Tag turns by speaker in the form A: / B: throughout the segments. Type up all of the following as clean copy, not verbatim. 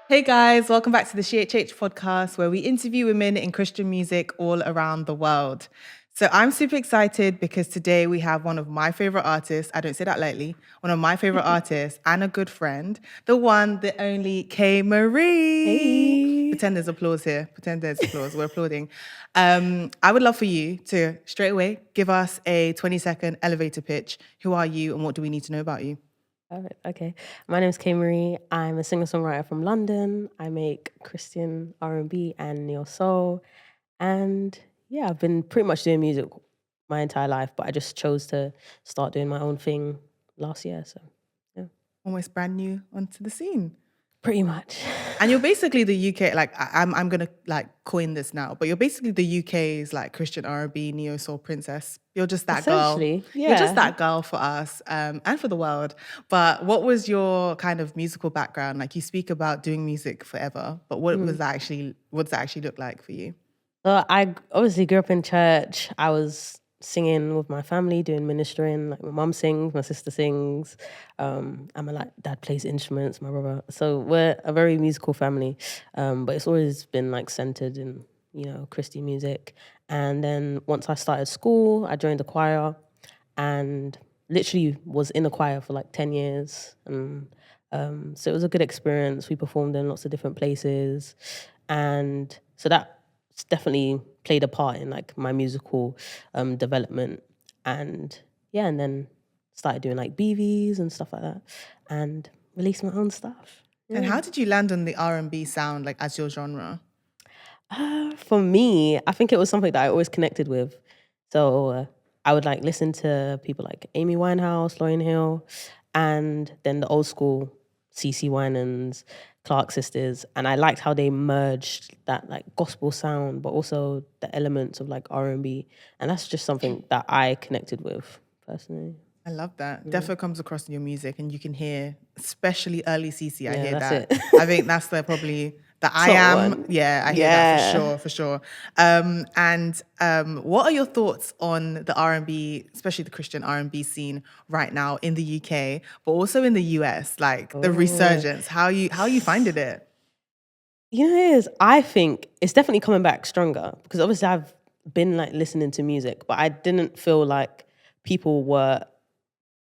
A: Hey guys, welcome back to the SheHH Podcast, where we interview women in Christian music all around the world. So I'm super excited because today we have one of my favorite artists, I don't say that lightly, one of my favorite artists and a good friend, the one, the only Kaye-Marie.
B: Hey.
A: Pretend there's applause here. Pretend there's applause. We're applauding. I would love for you to straight away give us a 20-second elevator pitch. Who are you and what do we need to know about you?
B: All right, okay. My name is Kaye-Marie. I'm a singer-songwriter from London. I make Christian R&B and neo soul. And yeah, I've been pretty much doing music my entire life, but I just chose to start doing my own thing last year. So yeah.
A: Almost brand new onto the scene.
B: Pretty much.
A: And you're basically the UK, like I'm gonna like coin this now, but you're basically the UK's like Christian R&B neo soul princess. You're just that girl.
B: Yeah.
A: You're just that girl for us and for the world. But what was your kind of musical background? Like you speak about doing music forever, but what does that actually look like for you?
B: So I obviously grew up in church. I was singing with my family, doing ministering. Like my mum sings, my sister sings, and my dad plays instruments, my brother. So we're a very musical family, but it's always been like centered in, Christian music. And then once I started school, I joined the choir and literally was in a choir for like 10 years. And so it was a good experience. We performed in lots of different places. And so that definitely played a part in like my musical development, and then started doing like BVs and stuff like that, and released my own stuff.
A: And how did you land on the R&B sound like as your genre?
B: For me, I think it was something that I always connected with. So I would like listen to people like Amy Winehouse, Lauryn Hill, and then the old school CeCe Winans, Clark sisters, and I liked how they merged that like gospel sound, but also the elements of like R&B, and that's just something that I connected with personally.
A: I love that. Yeah. Defo comes across in your music, and you can hear, especially early CeCe. I hear that. I think that's probably the I am. One. Yeah, I hear that for sure. And what are your thoughts on the R&B, especially the Christian R&B scene right now in the UK, but also in the US, like the resurgence? How you finding it?
B: I think it's definitely coming back stronger because obviously I've been like listening to music, but I didn't feel like people were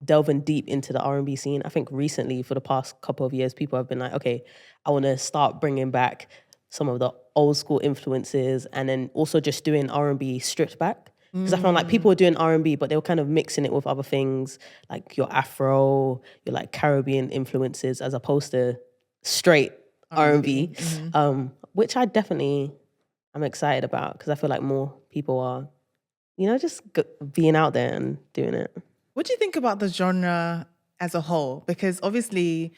B: delving deep into the R&B scene. I think recently, for the past couple of years, people have been like, okay, I want to start bringing back some of the old school influences, and then also just doing R&B stripped back. Because I found like people were doing R&B, but they were kind of mixing it with other things, like your Afro, your like Caribbean influences, as opposed to straight R&B, which I definitely am excited about, because I feel like more people are, just being out there and doing it.
A: What do you think about the genre as a whole? Because obviously,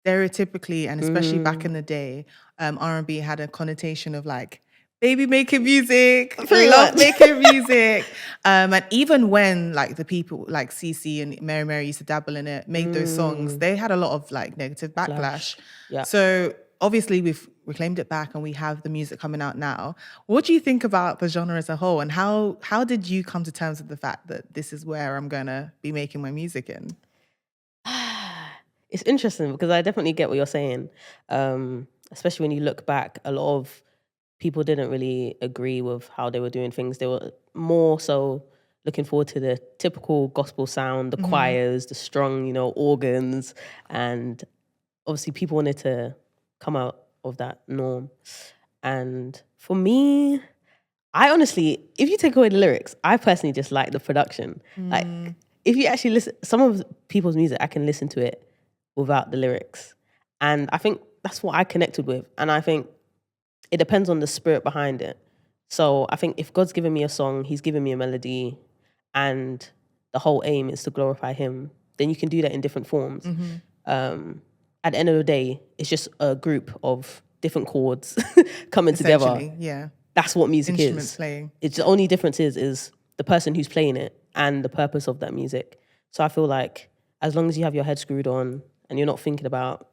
A: stereotypically, and especially back in the day, R&B had a connotation of like baby making music, love making music. And even when like the people like CeCe and Mary used to dabble in it, made those songs, they had a lot of like negative backlash. Yeah. So obviously we've reclaimed it back and we have the music coming out now. What do you think about the genre as a whole, and how did you come to terms with the fact that this is where I'm gonna be making my music in?
B: It's interesting because I definitely get what you're saying. Especially when you look back, a lot of people didn't really agree with how they were doing things. They were more so looking forward to the typical gospel sound, the choirs, the strong, organs, and obviously people wanted to come out of that norm. And for me, I honestly, if you take away the lyrics, I personally just like the production. Like, if you actually listen, some of people's music, I can listen to it without the lyrics. And I think that's what I connected with. And I think it depends on the spirit behind it. So I think if God's given me a song, he's given me a melody, and the whole aim is to glorify him, then you can do that in different forms. At the end of the day, it's just a group of different chords coming together.
A: Yeah.
B: That's what music
A: Instruments
B: is.
A: Playing.
B: It's the only difference is the person who's playing it and the purpose of that music. So I feel like as long as you have your head screwed on and you're not thinking about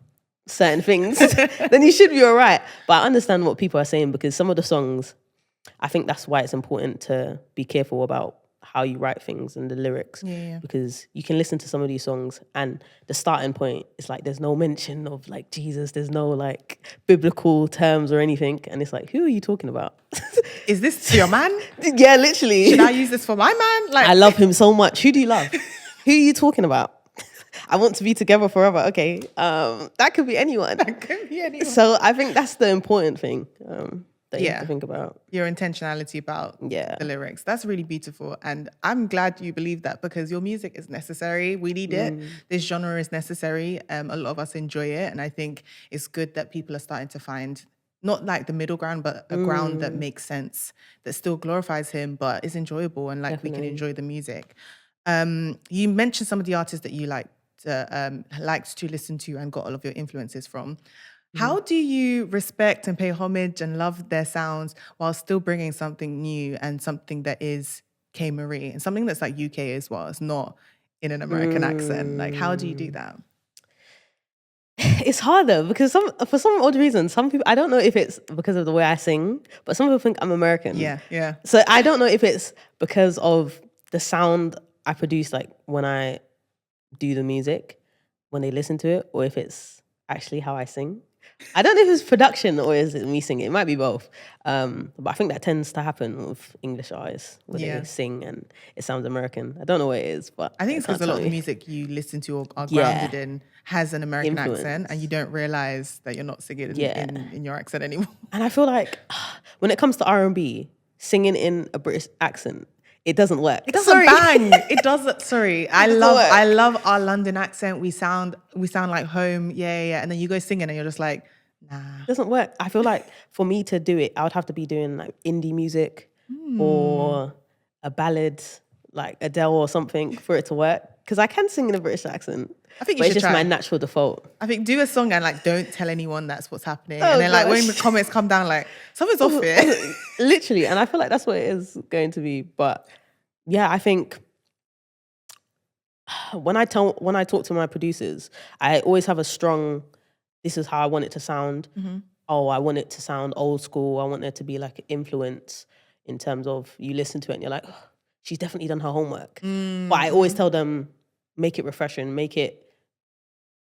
B: certain things, then you should be all right. But I understand what people are saying, because some of the songs, I think that's why it's important to be careful about how you write things and the lyrics.
A: Yeah.
B: Because you can listen to some of these songs and the starting point is like there's no mention of like Jesus, there's no like biblical terms or anything, and it's like, who are you talking about?
A: Is this to your man?
B: Yeah, literally.
A: Should I use this for my man? Like,
B: I love him so much. Who do you love? Who are you talking about? I want to be together forever. Okay, that could be anyone.
A: That could be anyone.
B: So I think that's the important thing that you have to think about.
A: Your intentionality about the lyrics. That's really beautiful. And I'm glad you believe that, because your music is necessary. We need it. This genre is necessary. A lot of us enjoy it. And I think it's good that people are starting to find not like the middle ground, but a ground that makes sense, that still glorifies him, but is enjoyable, and like we can enjoy the music. You mentioned some of the artists that you liked to listen to and got all of your influences from. How do you respect and pay homage and love their sounds while still bringing something new and something that is Kaye-Marie and something that's like UK as well? It's not in an American accent. Like, how do you do that?
B: It's hard though, because for some odd reason, some people, I don't know if it's because of the way I sing, but some people think I'm American.
A: Yeah.
B: So I don't know if it's because of the sound I produce, like when I do the music, when they listen to it, or if it's actually how I sing. I don't know if it's production or is it me singing. It might be both. But I think that tends to happen with English artists when they sing and it sounds American. I don't know what it is, but
A: I think it's because a lot of the music you listen to or are grounded in has an American accent, and you don't realize that you're not singing in your accent anymore. And
B: I feel like when it comes to R&B, singing in a British accent, it doesn't work.
A: It doesn't bang. It doesn't. Sorry, I love our London accent. We sound like home. Yeah. And then you go singing, and you're just like, nah.
B: It doesn't work. I feel like for me to do it, I would have to be doing like indie music or a ballad, like Adele or something, for it to work. Because I can sing in a British accent.
A: I think
B: it's just my natural default.
A: I think do a song and like don't tell anyone that's what's happening. And then like when the comments come down, like something's off here.
B: Literally. And I feel like that's what it is going to be. But yeah, I think when I talk to my producers, I always have a strong, this is how I want it to sound. Oh, I want it to sound old school. I want there to be like an influence in terms of you listen to it and you're like, oh, she's definitely done her homework. But I always tell them, make it refreshing, make it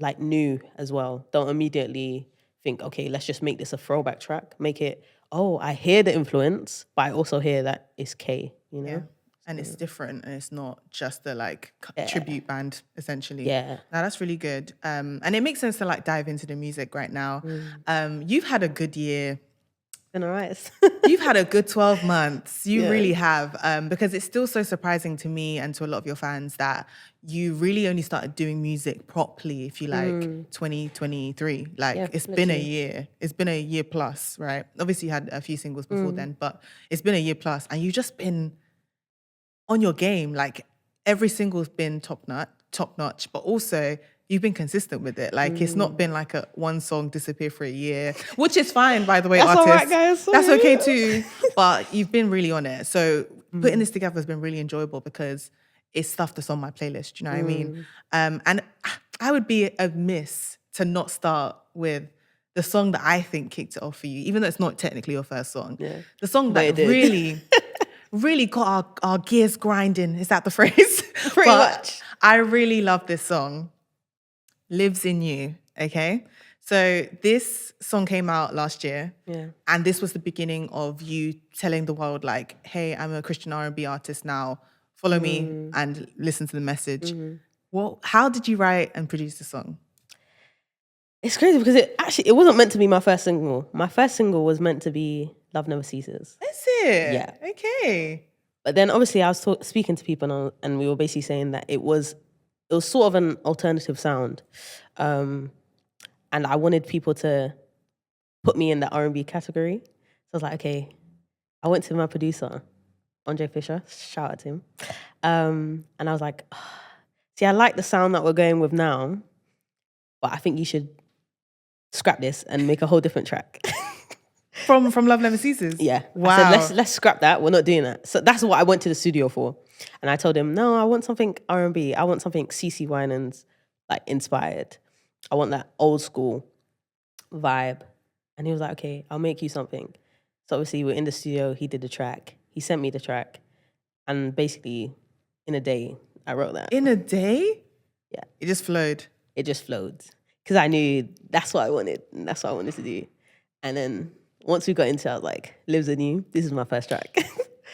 B: like new as well. Don't immediately think, okay, let's just make this a throwback track. Make it, oh, I hear the influence, but I also hear that it's Kaye, you know?
A: Yeah. And it's different, and it's not just the like tribute band, essentially.
B: Yeah.
A: Now that's really good. And it makes sense to like dive into the music right now. You've had a good year.
B: Been all right.
A: You've had a good 12 months. You really have. Because it's still so surprising to me and to a lot of your fans that you really only started doing music properly, if you like, 2023. Like it's been a year. It's been a year plus, right? Obviously you had a few singles before then, but it's been a year plus, and you've just been on your game. Like every single's been top notch, but also you've been consistent with it. Like it's not been like a one song disappear for a year, which is fine, by the way,
B: That's
A: artists.
B: All right, guys.
A: That's okay too. But you've been really on it. So putting this together has been really enjoyable because it's stuff that's on my playlist. Do you know what I mean? And I would be amiss to not start with the song that I think kicked it off for you, even though it's not technically your first song.
B: Yeah.
A: The song that really got our gears grinding. Is that the phrase?
B: Pretty much.
A: I really love this song. Lives in You, okay? So this song came out last year.
B: Yeah.
A: And this was the beginning of you telling the world like, hey, I'm a Christian R&B artist now. Follow me and listen to the message. Well, how did you write and produce the song?
B: It's crazy because it wasn't meant to be my first single. My first single was meant to be Love Never Ceases.
A: That's it?
B: Yeah.
A: Okay.
B: But then obviously I was speaking to people and we were basically saying that it was sort of an alternative sound. And I wanted people to put me in the R&B category. So I was like, okay, I went to my producer, Andre Fisher, shout out to him. And I was like, see, I like the sound that we're going with now, but I think you should scrap this and make a whole different track.
A: From Love Never Ceases?
B: Yeah.
A: Wow.
B: I said, let's scrap that. We're not doing that. So that's what I went to the studio for. And I told him, no, I want something R&B. I want something CeCe Winans like inspired. I want that old school vibe. And he was like, okay, I'll make you something. So obviously we're in the studio. He did the track. He sent me the track. And basically, in a day, I wrote that.
A: In a day?
B: Yeah.
A: It just flowed.
B: It just flowed. Because I knew that's what I wanted. And that's what I wanted to do. And then once we got into it, I was like, Lives Anew, this is my first track.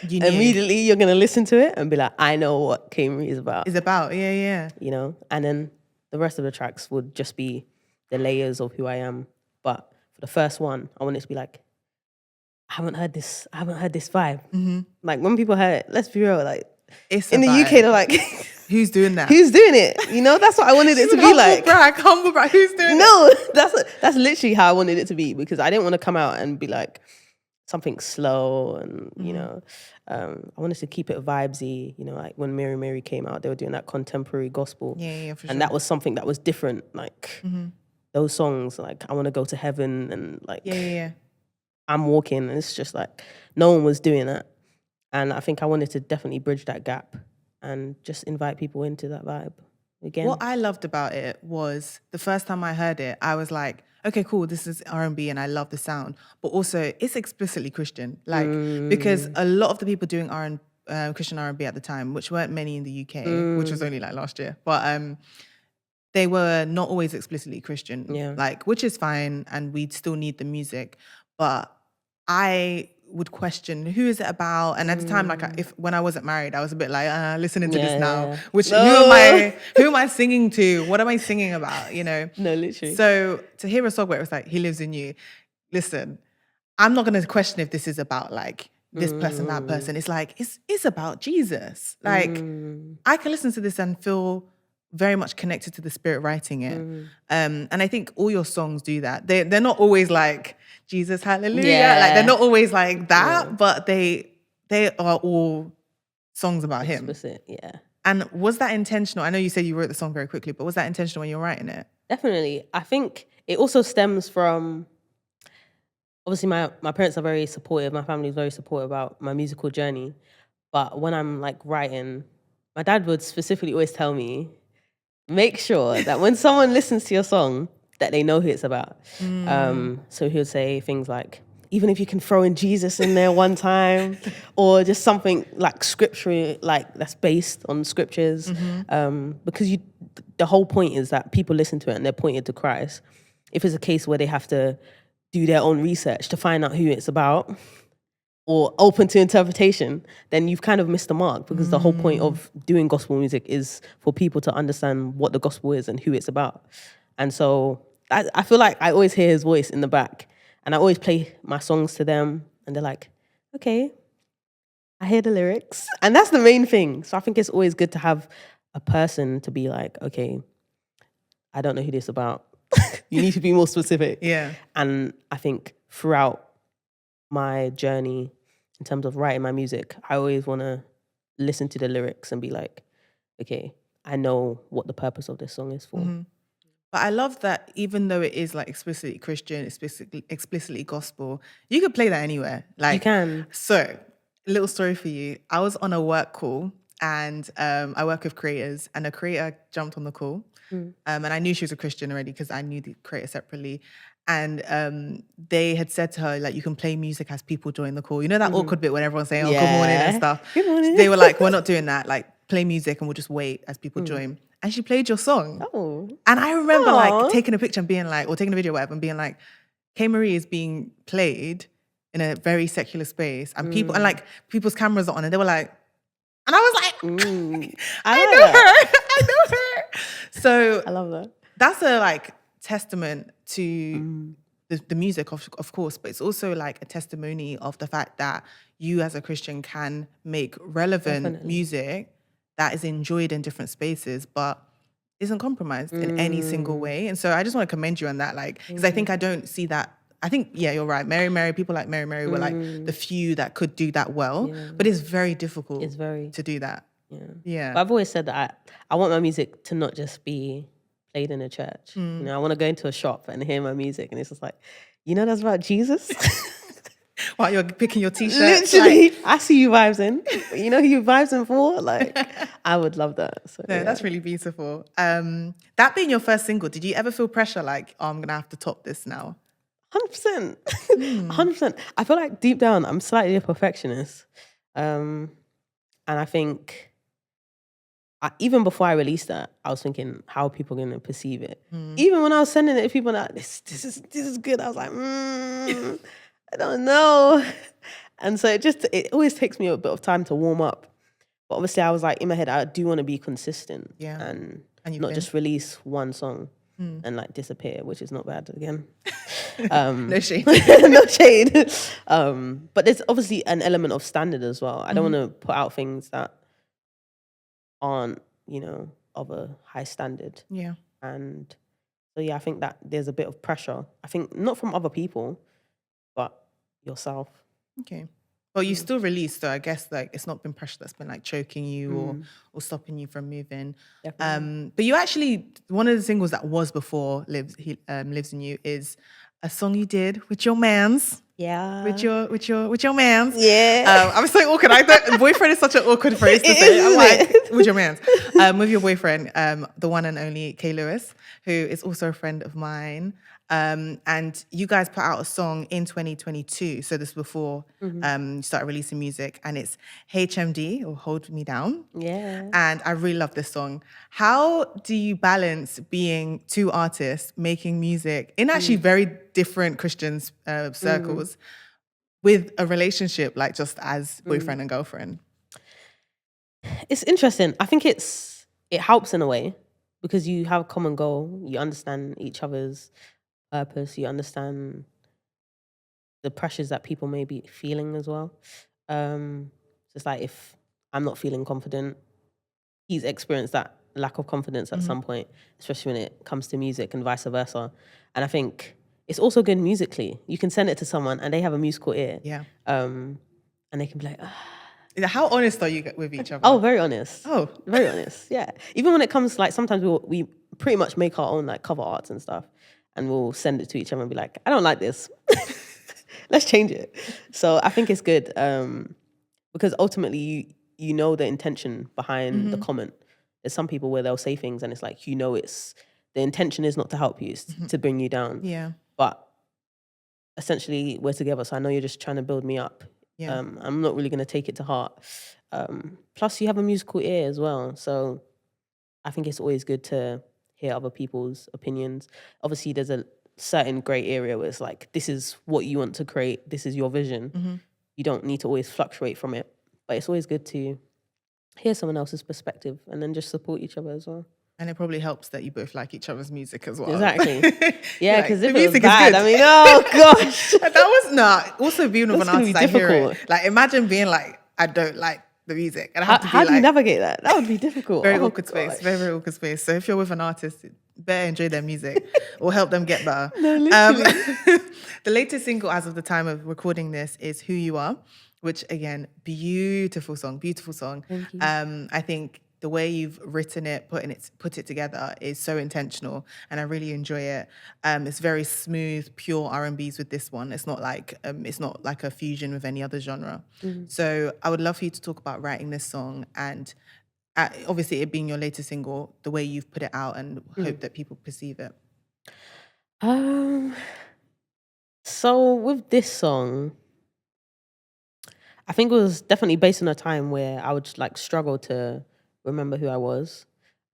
A: You knew.
B: Immediately, you're going to listen to it and be like, I know what Kaye-Marie is about.
A: It's about, yeah.
B: You know? And then the rest of the tracks would just be the layers of who I am. But for the first one, I wanted to be like, I haven't heard this vibe.
A: Mm-hmm.
B: Like when people heard it, let's be real, like
A: It's
B: in the UK, they're like,
A: who's doing that?
B: Who's doing it? You know, that's what I wanted it to be like.
A: Humble brag. Who's doing it?
B: No, that's literally how I wanted it to be, because I didn't want to come out and be like something slow and, you know, I wanted to keep it vibesy. You know, like when Mary came out, they were doing that contemporary gospel.
A: Yeah, for sure.
B: And that was something that was different. Like those songs, like I Want to Go to Heaven and like I'm Walking. And it's just like no one was doing that. And I think I wanted to definitely bridge that gap and just invite people into that vibe again.
A: What I loved about it was the first time I heard it, I was like, okay, cool, this is R&B and I love the sound. But also, it's explicitly Christian. Like, because a lot of the people doing Christian R&B at the time, which weren't many in the UK, which was only like last year, but they were not always explicitly Christian.
B: Yeah.
A: Like, which is fine, and we'd still need the music. But I would question, who is it about? And at the time, like when I wasn't married, I was a bit like, listening to this now.
B: Yeah.
A: Which who am I singing to? What am I singing about? You know?
B: No, literally.
A: So to hear a song where it was like, He Lives in You, listen, I'm not gonna question if this is about like this person, that person. It's like, it's about Jesus. Like I can listen to this and feel very much connected to the spirit writing it. And I think all your songs do that. They're not always like Jesus, hallelujah.
B: Yeah.
A: Like they're not always like that, but they are all songs about him.
B: Explicit, yeah.
A: And was that intentional? I know you said you wrote the song very quickly, but was that intentional when you were writing it?
B: Definitely. I think it also stems from, obviously my parents are very supportive. My family is very supportive about my musical journey. But when I'm like writing, my dad would specifically always tell me, make sure that when someone listens to your song, that they know who it's about. So he would say things like, even if you can throw in Jesus in there one time, or just something like scripture, like that's based on scriptures. Because the whole point is that people listen to it and they're pointed to Christ. If it's a case where they have to do their own research to find out who it's about, or open to interpretation, then you've kind of missed the mark, because the whole point of doing gospel music is for people to understand what the gospel is and who it's about. And so I feel like I always hear his voice in the back, and I always play my songs to them, and they're like, okay, I hear the lyrics. And that's the main thing. So I think it's always good to have a person to be like, okay, I don't know who this is about. You need to be more specific.
A: Yeah.
B: And I think throughout my journey, in terms of writing my music, I always want to listen to the lyrics and be like, okay, I know what the purpose of this song is for.
A: But I love that even though it is like explicitly Christian, explicitly gospel, you could play that anywhere. Like
B: You can.
A: So, a little story for you. I was on a work call, and I work with creators, and a creator jumped on the call. And I knew she was a Christian already because I knew the creator separately. And they had said to her, like, you can play music as people join the call. You know that awkward bit when everyone's saying, oh, good morning and stuff.
B: Good morning.
A: They were like, we're not doing that. Like, play music and we'll just wait as people join. And she played your song.
B: Oh.
A: And I remember like taking a picture and being like, or taking a video or whatever, and being like, Kaye-Marie is being played in a very secular space, and people, and like people's cameras are on, and they were like, and I was like, I know her. So
B: I love that.
A: That's a like testament to the music, of course, but it's also like a testimony of the fact that you as a Christian can make relevant music that is enjoyed in different spaces, but isn't compromised in any single way. And so I just want to commend you on that, like, because I think I don't see that. I think, yeah, you're right. People like Mary were like the few that could do that well, but it's very difficult to do that. Yeah.
B: But I've always said that I want my music to not just be played in a church. You know, I want to go into a shop and hear my music, and it's just like, you know, that's about Jesus.
A: While you're picking your t-shirts.
B: Literally, like, I see you vibes in. You know who you vibes in for? Like, I would love that. So,
A: no, that's really beautiful. That being your first single, did you ever feel pressure like, oh, I'm going to have to top this now?
B: 100%. 100%. I feel like deep down, I'm slightly a perfectionist. And I think even before I released that, I was thinking, how are people going to perceive it? Even when I was sending it to people, like, this is good. I was like, I don't know. And so it always takes me a bit of time to warm up. But obviously I was like, in my head, I do want to be consistent and not just release one song and like disappear, which is not bad again.
A: No shade.
B: No shade. But there's obviously an element of standard as well. I don't want to put out things that aren't, of a high standard.
A: Yeah.
B: And so, I think that there's a bit of pressure. I think not from other people, but yourself.
A: Okay. Well, you still released, so I guess like it's not been pressure that's been like choking you or stopping you from moving. But you actually, one of the singles that was before Lives in You is a song you did with your mans.
B: Yeah.
A: With your mans.
B: Yeah.
A: I'm so awkward. Boyfriend is such an awkward phrase to say. I'm like, with your mans. With your boyfriend, the one and only Kay Lewis, who is also a friend of mine. And you guys put out a song in 2022. So this before you started releasing music, and it's HMD or Hold Me Down.
B: Yeah.
A: And I really love this song. How do you balance being two artists making music in actually very different Christian circles with a relationship like just as boyfriend and girlfriend?
B: It's interesting. I think it helps in a way because you have a common goal. You understand each other's purpose. You understand the pressures that people may be feeling as well. So it's like if I'm not feeling confident, he's experienced that lack of confidence at some point, especially when it comes to music and vice versa. And I think it's also good musically. You can send it to someone and they have a musical ear.
A: Yeah.
B: And they can be like,
A: How honest are you with each other?
B: Oh, very honest.
A: Oh.
B: Very honest, yeah. Even when it comes, like, sometimes we pretty much make our own, like, cover arts and stuff, and we'll send it to each other and be like, I don't like this. Let's change it. So I think it's good because ultimately you know the intention behind the comment. There's some people where they'll say things and it's like, it's the intention is not to help you, it's to bring you down.
A: Yeah.
B: But essentially we're together, so I know you're just trying to build me up.
A: Yeah.
B: I'm not really going to take it to heart. Plus you have a musical ear as well. So I think it's always good to hear other people's opinions. Obviously there's a certain grey area where it's like, this is what you want to create. This is your vision. You don't need to always fluctuate from it. But it's always good to hear someone else's perspective and then just support each other as well.
A: And it probably helps that you both like each other's music as well.
B: Exactly. Yeah, because
A: like,
B: if it was bad, I mean, oh gosh.
A: That was not. Also being with an artist, I hear
B: difficult.
A: it. Like, imagine being like, I don't like the music. And I have to be
B: How do you
A: like,
B: navigate that? That would be difficult.
A: very awkward space. Very, very awkward space. So if you're with an artist, better enjoy their music or help them get better.
B: No, literally.
A: The latest single as of the time of recording this is Who You Are, which again, beautiful song.
B: Thank you.
A: I think the way you've written it, put it together is so intentional, and I really enjoy it. It's very smooth, pure R&Bs with this one. It's not like a fusion with any other genre. So I would love for you to talk about writing this song and obviously it being your latest single, the way you've put it out, and hope that people perceive it.
B: So with this song, I think it was definitely based on a time where I would like struggle to remember who I was.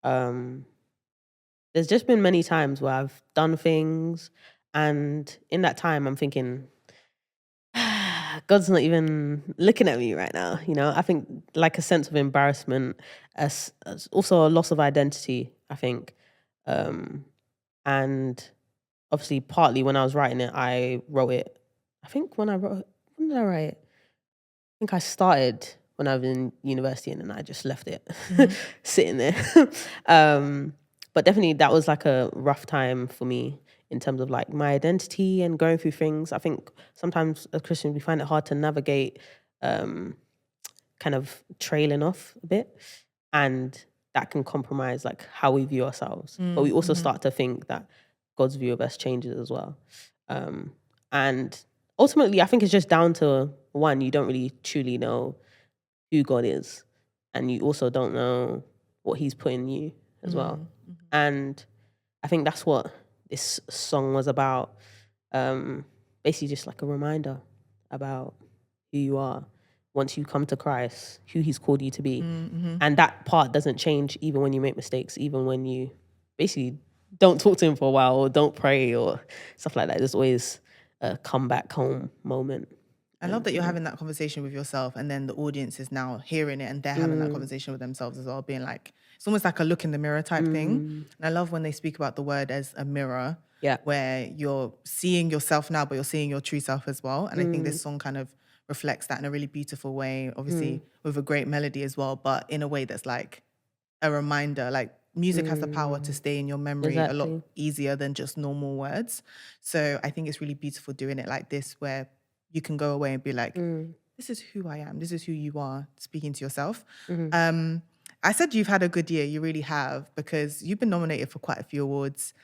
B: There's just been many times where I've done things, and in that time I'm thinking, God's not even looking at me right now. I think like a sense of embarrassment, as also a loss of identity, I think. And obviously partly when I was writing it, I wrote it. I think when did I write it? I think I started when I was in university and then I just left it sitting there. But definitely that was like a rough time for me in terms of like my identity and going through things. I think sometimes as Christians we find it hard to navigate kind of trailing off a bit, and that can compromise like how we view ourselves. But we also start to think that God's view of us changes as well. And ultimately I think it's just down to one, you don't really truly know who God is, and you also don't know what he's put in you as well. And I think that's what this song was about. Basically just like a reminder about who you are once you come to Christ, who he's called you to be.
A: Mm-hmm.
B: And that part doesn't change even when you make mistakes, even when you basically don't talk to him for a while or don't pray or stuff like that. There's always a come back home moment.
A: I love that you're having that conversation with yourself, and then the audience is now hearing it and they're having that conversation with themselves as well, being like, it's almost like a look in the mirror type thing. And I love when they speak about the word as a mirror, where you're seeing yourself now, but you're seeing your true self as well. And I think this song kind of reflects that in a really beautiful way, obviously with a great melody as well, but in a way that's like a reminder, like music has the power to stay in your memory a lot easier than just normal words. So I think it's really beautiful doing it like this, where you can go away and be like, this is who I am. This is who you are, speaking to yourself. I said you've had a good year. You really have, because you've been nominated for quite a few awards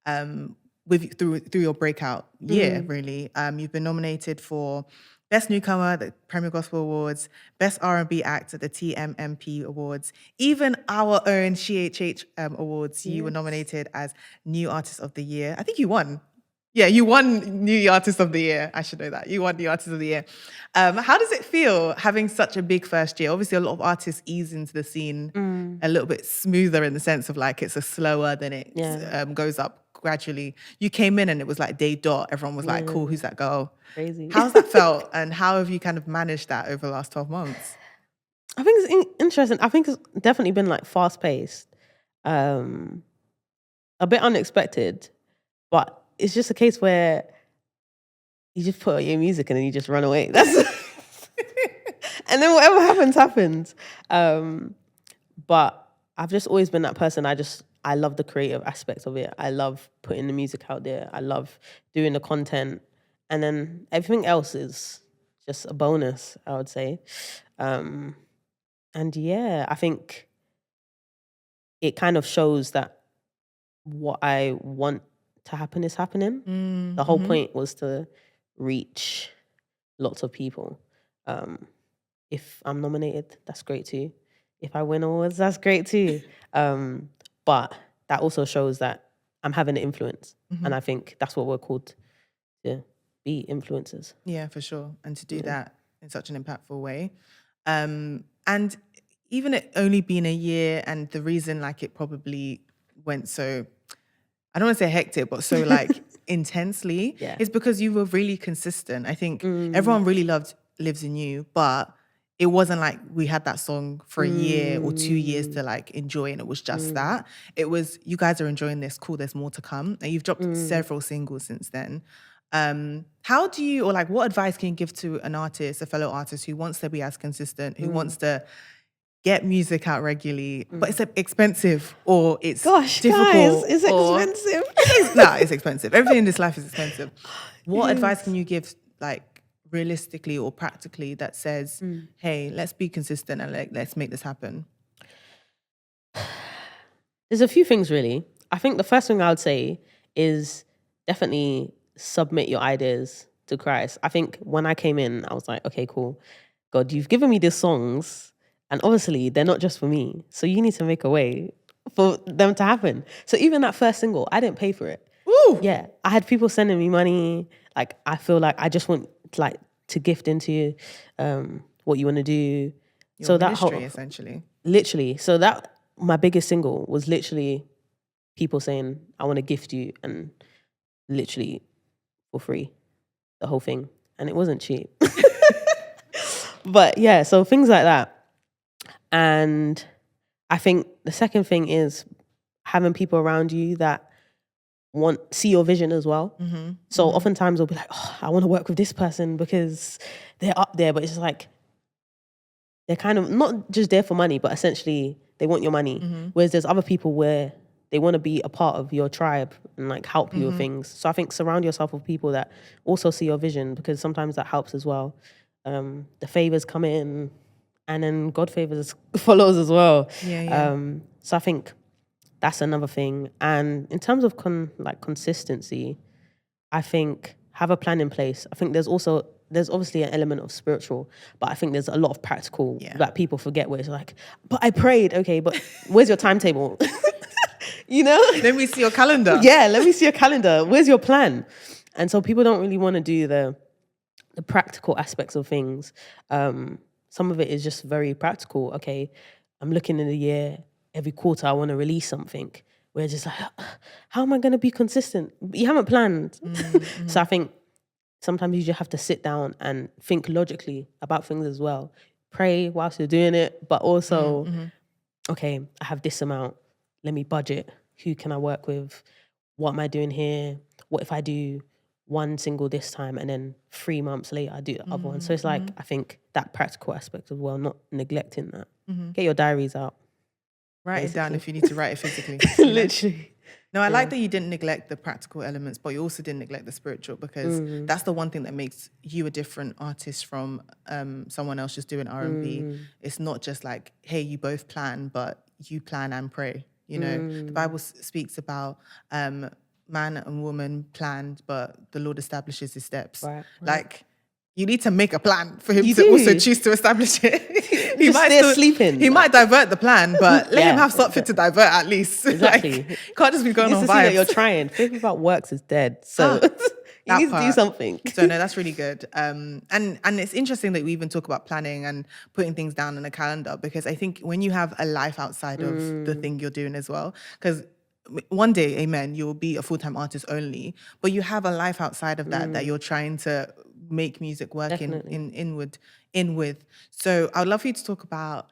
A: through your Breakout year, really. You've been nominated for Best Newcomer at the Premier Gospel Awards, Best R&B Act at the TMMP Awards, even our own SheHH Awards. You were nominated as New Artist of the Year. I think you won. Yeah, you won New Artist of the Year. I should know that. You won New Artist of the Year. How does it feel having such a big first year? Obviously, a lot of artists ease into the scene a little bit smoother, in the sense of like it's a slower, then it goes up gradually. You came in and it was like day dot. Everyone was like, cool, who's that girl?
B: Crazy.
A: How's that felt? And how have you kind of managed that over the last 12 months?
B: I think it's interesting. I think it's definitely been like fast paced, a bit unexpected, but it's just a case where you just put out your music and then you just run away. That's and then whatever happens. But I've just always been that person. I love the creative aspect of it. I love putting the music out there. I love doing the content. And then everything else is just a bonus, I would say. And yeah, I think it kind of shows that what I want to happen is happening. The whole point was to reach lots of people. If I'm nominated, that's great too. If I win awards, that's great too. But that also shows that I'm having an influence. And I think that's what we're called to be, influencers.
A: Yeah, for sure. And to do that in such an impactful way. And even it only being a year, and the reason like it probably went so, I don't want to say hectic, but so like intensely, is because you were really consistent. I think everyone really loved Lives in You, but it wasn't like we had that song for a year or 2 years to like enjoy, and it was just that. It was, you guys are enjoying this, cool, there's more to come. And you've dropped several singles since then. How do you, or like what advice can you give to an artist, a fellow artist who wants to be as consistent, who wants to get music out regularly, but it's expensive, or it's difficult?
B: Guys, it's expensive.
A: It's expensive. Everything in this life is expensive. What advice can you give, like realistically or practically, that says, hey, let's be consistent and like, let's make this happen?
B: There's a few things really. I think the first thing I would say is definitely submit your ideas to Christ. I think when I came in, I was like, okay, cool. God, you've given me these songs, and obviously they're not just for me. So you need to make a way for them to happen. So even that first single, I didn't pay for it.
A: Ooh.
B: Yeah, I had people sending me money. Like, I feel like I just want like to gift into what you want to do.
A: Your
B: so
A: ministry,
B: that whole,
A: essentially.
B: Literally. So that my biggest single was literally people saying, I want to gift you, and literally for free, the whole thing. And it wasn't cheap. But yeah, so things like that. And I think the second thing is having people around you that see your vision as well. So oftentimes they'll be like, oh, I want to work with this person because they're up there, but it's just like, they're kind of not just there for money, but essentially they want your money. Whereas there's other people where they want to be a part of your tribe and like help you with things. So I think surround yourself with people that also see your vision, because sometimes that helps as well. The favors come in, and then God favors follows as well. So I think that's another thing. And in terms of consistency, I think have a plan in place. I think there's obviously an element of spiritual, but I think there's a lot of practical that people forget, where it's like, but I prayed. Okay, but where's your timetable? You know?
A: Let me see your calendar.
B: Yeah, let me see your calendar. Where's your plan? And so people don't really want to do the practical aspects of things. some of it is just very practical. Okay, I'm looking in the year, every quarter I want to release something. We're just like, how am I going to be consistent? You haven't planned. So I think sometimes you just have to sit down and think logically about things as well. Pray whilst you're doing it, but also, okay, I have this amount. Let me budget. Who can I work with? What am I doing here? What if I do one single this time and then 3 months later I do the other one? So it's like, I think that practical aspect as well, not neglecting that. Get your diaries out.
A: Write it down if you need to write it physically.
B: Literally.
A: No, I like that you didn't neglect the practical elements, but you also didn't neglect the spiritual, because that's the one thing that makes you a different artist from someone else just doing R&B. It's not just like, hey, you both plan, but you plan and pray. You know, the Bible speaks about man and woman planned, but the Lord establishes his steps.
B: Right.
A: Like, you need to make a plan for him
B: You
A: to
B: do.
A: also choose to establish it. He
B: Just
A: might
B: there sleeping.
A: He might divert the plan, but let him
B: Yeah.
A: have something to divert at least.
B: Exactly.
A: Like, can't just be going
B: Just
A: on
B: to see that
A: vibes.
B: you're trying. Faith without works is dead. So you
A: that
B: need to do
A: part.
B: something.
A: So no, that's really good. And it's interesting that we even talk about planning and putting things down on a calendar, because I think when you have a life outside of the thing you're doing as well, because one day, amen, you'll be a full-time artist only, but you have a life outside of that you're trying to make music work in with. So I'd love for you to talk about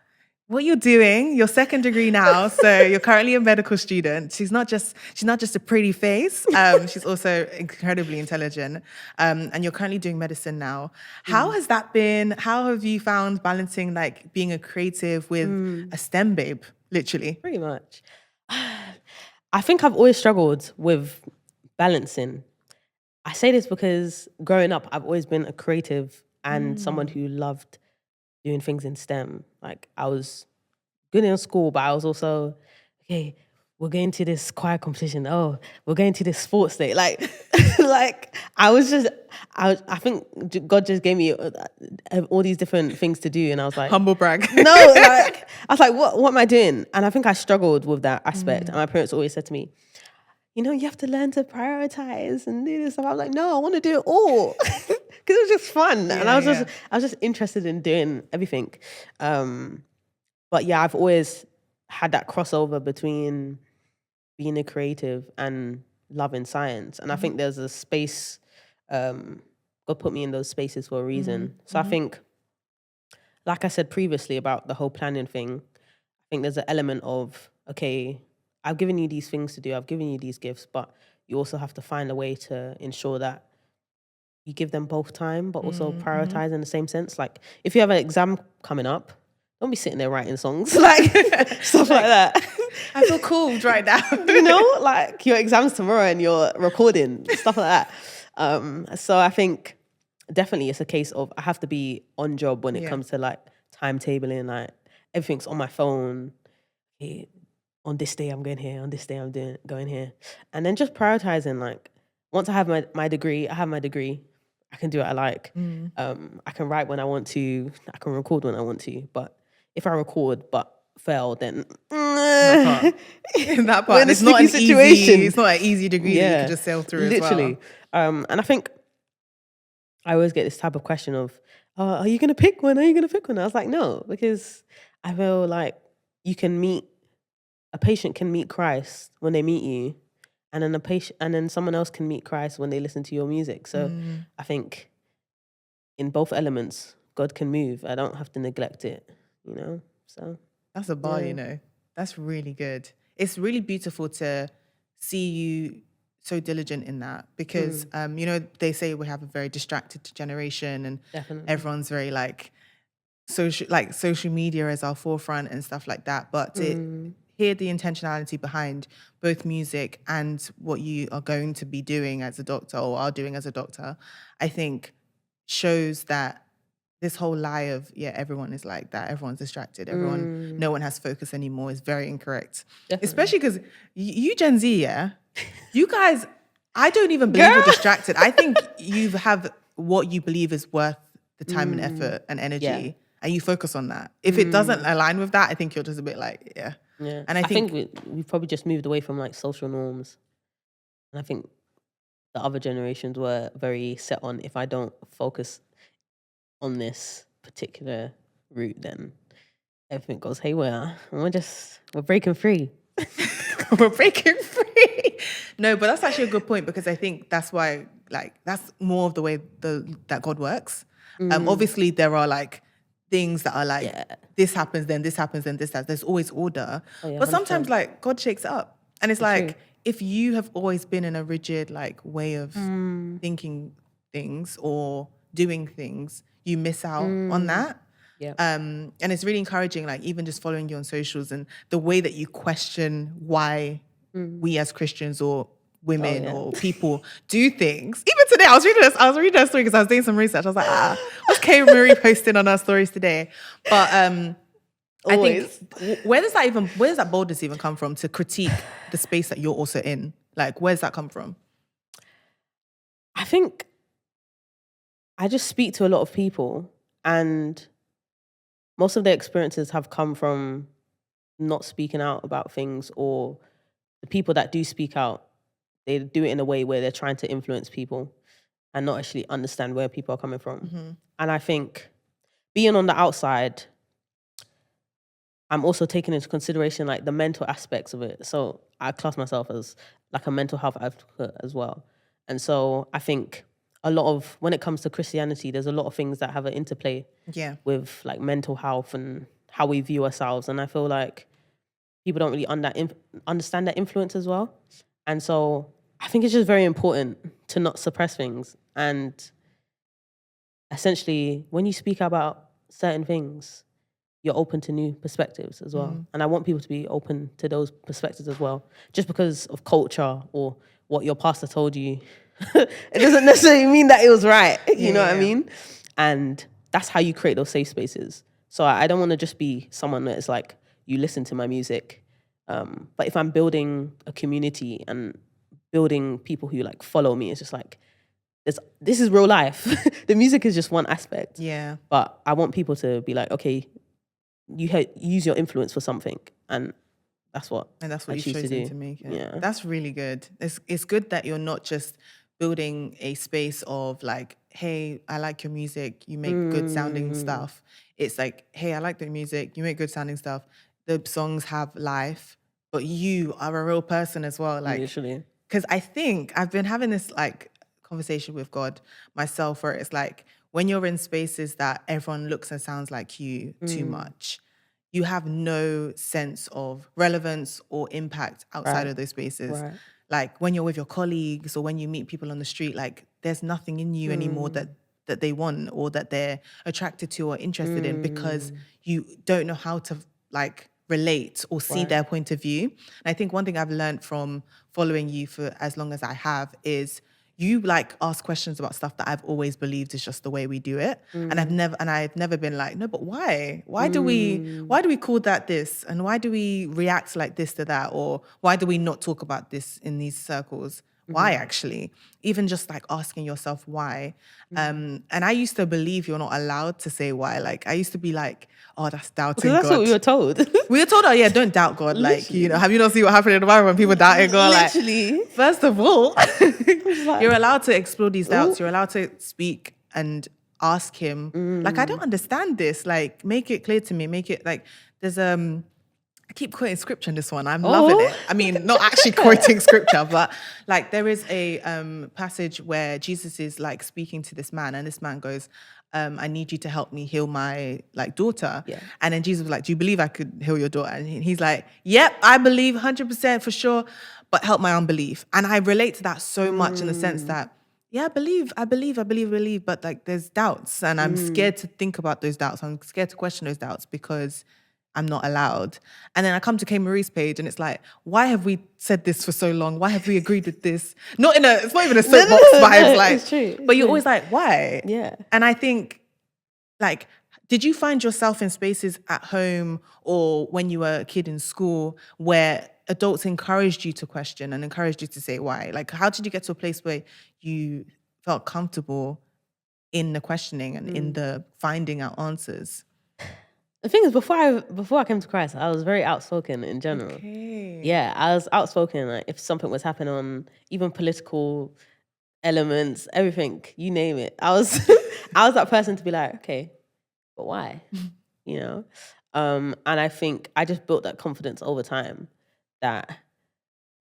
A: what you're doing, your second degree now. So you're currently a medical student. She's not just a pretty face. She's also incredibly intelligent. And you're currently doing medicine now. How has that been? How have you found balancing like being a creative with a STEM babe, literally?
B: Pretty much. I think I've always struggled with balancing. I say this because growing up, I've always been a creative and someone who loved doing things in STEM. Like, I was good in school, but I was also, okay, we're going to this choir competition. Oh, we're going to this sports day. Like, like I think God just gave me all these different things to do. And I was like,
A: Humble brag.
B: no, like, I was like, what am I doing? And I think I struggled with that aspect. And my parents always said to me, you know, you have to learn to prioritize and do this stuff. I was like, no, I want to do it all, because it was just fun. And I was just interested in doing everything. But yeah, I've always had that crossover between being a creative and loving science. And I think there's a space, God put me in those spaces for a reason. So I think, like I said previously about the whole planning thing, I think there's an element of, okay, I've given you these things to do, I've given you these gifts, but you also have to find a way to ensure that you give them both time, but also prioritize in the same sense. Like, if you have an exam coming up, don't be sitting there writing songs, like stuff like that.
A: I feel cool right now.
B: You know, like your exam's tomorrow and you're recording, stuff like that. So I think definitely it's a case of I have to be on job when it comes to like timetabling, like everything's on my phone. On this day I'm going here, on this day I'm going here. And then just prioritizing, like, once I have my degree, I have my degree. I can do what I like. I can write when I want to. I can record when I want to. But if I record but fail, then
A: that part.
B: We're in a
A: It's not
B: sticky
A: an
B: situation.
A: easy. It's not an easy degree that you can just sail through.
B: Literally.
A: As well.
B: And I think I always get this type of question of, are you going to pick one? Are you going to pick one? I was like, no, because I feel like a patient can meet Christ when they meet you, and then someone else can meet Christ when they listen to your music. So I think in both elements, God can move. I don't have to neglect it, you know? So
A: that's a bar, you know. That's really good. It's really beautiful to see you so diligent in that, because you know, they say we have a very distracted generation, and everyone's very like social media as our forefront and stuff like that. But to hear the intentionality behind both music and what you are going to be doing as a doctor or are doing as a doctor, I think shows that this whole lie of, everyone is like that, everyone's distracted, no one has focus anymore, is very incorrect. Definitely. Especially because you Gen Z, you guys, I don't even believe you're distracted. I think you have what you believe is worth the time and effort and energy, and you focus on that. If it doesn't align with that, I think you're just a bit like,
B: Yeah.
A: And I think
B: we've probably just moved away from like social norms. And I think the other generations were very set on, if I don't focus on this particular route, then everything goes haywire. And we're breaking free.
A: We're breaking free. No, but that's actually a good point, because I think that's why, like, that's more of the way that God works. Obviously, there are like things that are like, this happens, then this happens, then this happens. There's always order.
B: Oh, yeah,
A: but sometimes
B: 100%.
A: like God shakes it up. And it's like,
B: true.
A: if you have always been in a rigid like way of thinking things or doing things, you miss out on that.
B: Yeah.
A: And it's really encouraging, like even just following you on socials and the way that you question why we as Christians or women or people do things. Even today, I was reading a story because I was doing some research. I was like, what's Kaye-Marie posting on our stories today? But I think where does that boldness even come from to critique the space that you're also in? Like, where's that come from?
B: I think I just speak to a lot of people, and most of their experiences have come from not speaking out about things, or the people that do speak out, they do it in a way where they're trying to influence people and not actually understand where people are coming from. And I think being on the outside, I'm also taking into consideration like the mental aspects of it. So I class myself as like a mental health advocate as well. And so I think when it comes to Christianity, there's a lot of things that have an interplay with like mental health and how we view ourselves. And I feel like people don't really understand that influence as well. And so I think it's just very important to not suppress things. And essentially, when you speak about certain things, you're open to new perspectives as well. And I want people to be open to those perspectives as well. Just because of culture or what your pastor told you, it doesn't necessarily mean that it was right. You know what I mean? And that's how you create those safe spaces. So I don't want to just be someone that is like, you listen to my music. But if I'm building a community and building people who like follow me, it's just like, this is real life. The music is just one aspect.
A: Yeah.
B: But I want people to be like, okay, you use your influence for something, and that's what
A: you've chosen to make it. Yeah. That's really good. It's good that you're not just building a space of like, hey, I like your music, you make good sounding stuff. It's like, hey, I like the music, you make good sounding stuff. The songs have life, but you are a real person as well. Like,
B: literally.
A: Because I think I've been having this like conversation with God myself, where it's like, when you're in spaces that everyone looks and sounds like you too much, you have no sense of relevance or impact outside of those spaces.
B: Right.
A: Like when you're with your colleagues or when you meet people on the street, like there's nothing in you anymore that they want or that they're attracted to or interested in, because you don't know how to like relate or see their point of view. And I think one thing I've learned from following you for as long as I have is you like ask questions about stuff that I've always believed is just the way we do it. And I've never been like, no, but why? Why do we call that this? And why do we react like this to that? Or why do we not talk about this in these circles? Why actually? Even just like asking yourself why. And I used to believe you're not allowed to say why. Like I used to be like, oh, that's doubting
B: Because that's
A: God.
B: what we were told.
A: We were told, oh yeah, don't doubt God. Like, you know, have you not seen what happened in the Bible when people doubted God?
B: Literally.
A: Like, first of all, you're allowed to explore these doubts. You're allowed to speak and ask him, like, I don't understand this. Like, make it clear to me. Make it like, there's I keep quoting scripture in this one. I'm loving it. I mean, not actually quoting scripture, but like there is a passage where Jesus is like speaking to this man, and this man goes, I need you to help me heal my like daughter.
B: Yeah.
A: And then Jesus was like, do you believe I could heal your daughter? And he's like, yep, I believe 100% for sure, but help my unbelief. And I relate to that so much in the sense that, yeah, I believe, but like there's doubts, and I'm scared to think about those doubts. I'm scared to question those doubts because I'm not allowed. And then I come to Kaye-Marie's page and it's like, why have we said this for so long? Why have we agreed with this? It's not even a soapbox vibe. Like,
B: it's true.
A: But you're always like, why?
B: Yeah.
A: And I think, like, did you find yourself in spaces at home or when you were a kid in school where adults encouraged you to question and encouraged you to say why? Like, how did you get to a place where you felt comfortable in the questioning and in the finding out answers?
B: The thing is, before I came to Christ, I was very outspoken in general.
A: Okay.
B: Yeah, I was outspoken. Like if something was happening on even political elements, everything, you name it, I was I was that person to be like, okay, but why? you know? And I think I just built that confidence over time that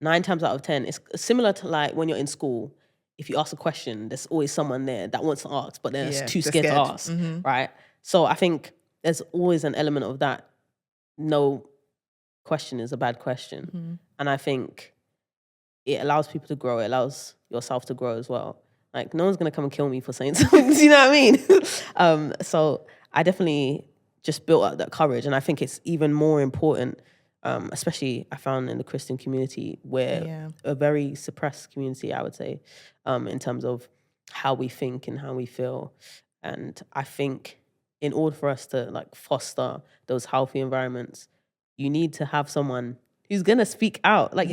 B: 9 times out of 10, it's similar to like when you're in school. If you ask a question, there's always someone there that wants to ask, but they're too scared to ask, right? So I think there's always an element of that. No question is a bad question. And I think it allows people to grow. It allows yourself to grow as well. Like, no one's going to come and kill me for saying something. You know what I mean? So I definitely just built up that courage. And I think it's even more important, especially I found in the Christian community, where a very suppressed community, I would say, in terms of how we think and how we feel. And I think in order for us to like foster those healthy environments, you need to have someone who's gonna speak out. Like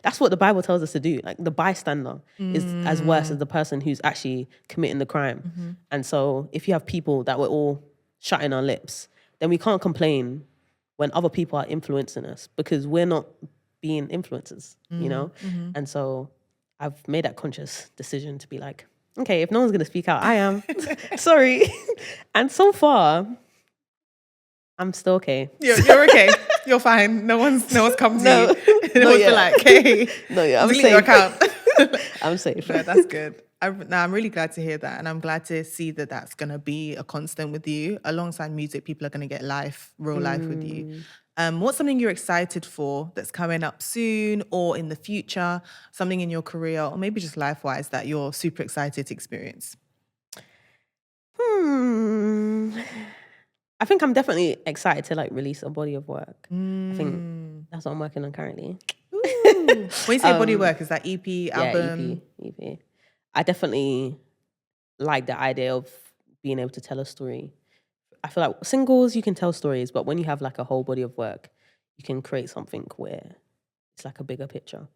B: that's what the Bible tells us to do. Like the bystander is as worse as the person who's actually committing the crime. And so if you have people that we're all shutting our lips, then we can't complain when other people are influencing us because we're not being influencers, you know? And so I've made that conscious decision to be like, okay, if no one's gonna speak out, I am. Sorry. And so far, I'm still okay.
A: You're okay. You're fine. No one's come to you. No one's like, hey,
B: I'm
A: delete
B: safe.
A: your account.
B: I'm safe.
A: No, that's good. I'm really glad to hear that. And I'm glad to see that that's going to be a constant with you. Alongside music, people are going to get real life with you. What's something you're excited for that's coming up soon or in the future? Something in your career or maybe just life-wise that you're super excited to experience?
B: I think I'm definitely excited to like release a body of work. I think that's what I'm working on currently.
A: When you say body work, is that EP, album?
B: Yeah, EP. I definitely like the idea of being able to tell a story. I feel like singles, you can tell stories, but when you have like a whole body of work, you can create something where it's like a bigger picture.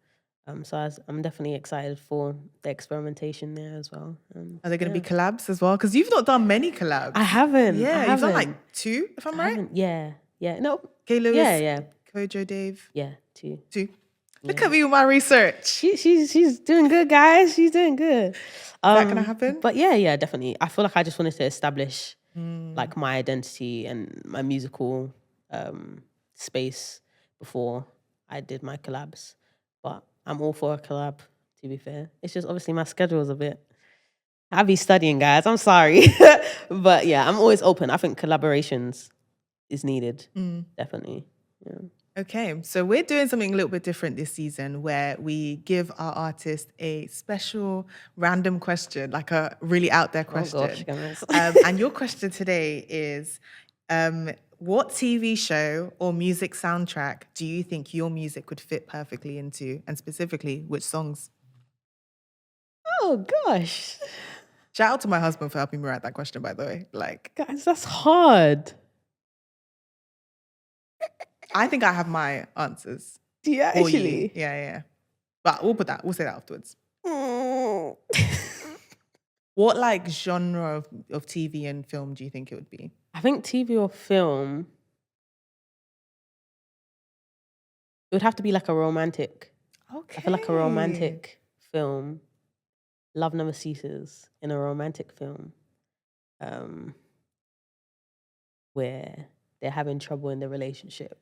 B: So I'm definitely excited for the experimentation there as well.
A: Are there going to be collabs as well? Because you've not done many collabs.
B: I haven't.
A: Yeah, you've done like 2, if I'm right?
B: Yeah. No.
A: K. Lewis,
B: Yeah.
A: Kojo Dave.
B: Yeah, 2.
A: Look at me with my research.
B: She's doing good, guys. She's doing good. Is
A: that going to happen?
B: But yeah, definitely. I feel like I just wanted to establish like my identity and my musical space before I did my collabs. But I'm all for a collab, to be fair. It's just obviously my schedule is a bit... I be studying, guys. I'm sorry. But yeah, I'm always open. I think collaborations is needed. Definitely. Yeah.
A: Okay, so we're doing something a little bit different this season where we give our artist a special random question, like a really out there question.
B: Oh gosh, guys.
A: And your question today is, what TV show or music soundtrack do you think your music would fit perfectly into, and specifically, which songs?
B: Oh gosh.
A: Shout out to my husband for helping me write that question, by the way. Like,
B: guys, that's hard.
A: I think I have my answers.
B: Do you actually?
A: Yeah. But we'll say that afterwards. What like genre of TV and film do you think it would be?
B: I think TV or film, it would have to be like a romantic.
A: Okay.
B: I feel like a romantic film, love never ceases in a romantic film, where they're having trouble in the relationship.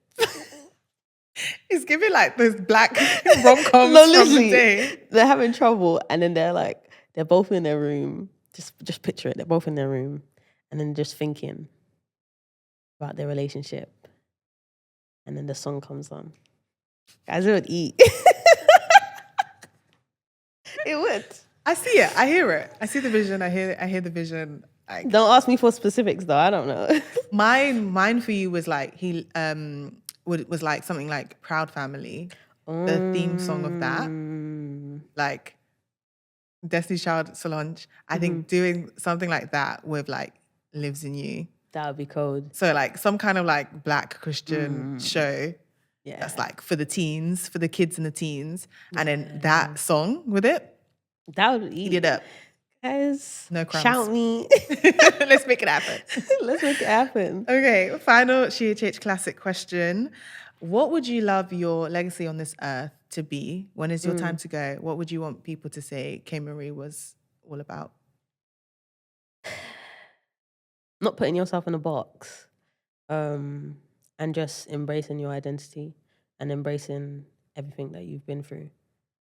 A: It's giving like those black rom-coms from the day.
B: They're having trouble, and then they're both in their room. Just picture it. They're both in their room, and then just thinking about their relationship, and then the song comes on. Guys, it would eat. It would.
A: I see it. I hear it. I see the vision. I hear the vision. Like,
B: don't ask me for specifics though. I don't know.
A: Mine for you was like was like something like Proud Family, the theme song of that, like Destiny's Child, Solange. I think doing something like that with like Lives in You.
B: That would be cold.
A: So like some kind of like black Christian show. Yeah. That's like for the teens, for the kids and the teens. And then that song with it.
B: That would eat
A: it up.
B: Guys,
A: no crumbs.
B: Shout me.
A: Let's make it happen.
B: Let's make it happen.
A: Okay, final SheHH classic question. What would you love your legacy on this earth to be? When is your time to go? What would you want people to say Kaye-Marie was all about?
B: Not putting yourself in a box. and just embracing your identity and embracing everything that you've been through.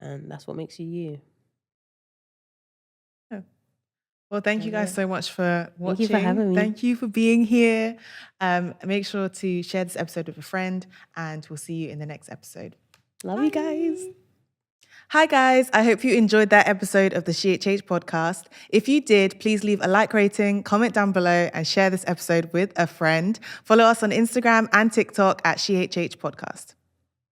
B: And that's what makes you you.
A: Well, thank you guys so much for watching.
B: Thank you for having me.
A: Thank you for being here. Make sure to share this episode with a friend, and we'll see you in the next episode.
B: Love you guys.
A: Hi guys, I hope you enjoyed that episode of the SheHH podcast. If you did, please leave a like rating, comment down below, and share this episode with a friend. Follow us on Instagram and TikTok at SheHH Podcast.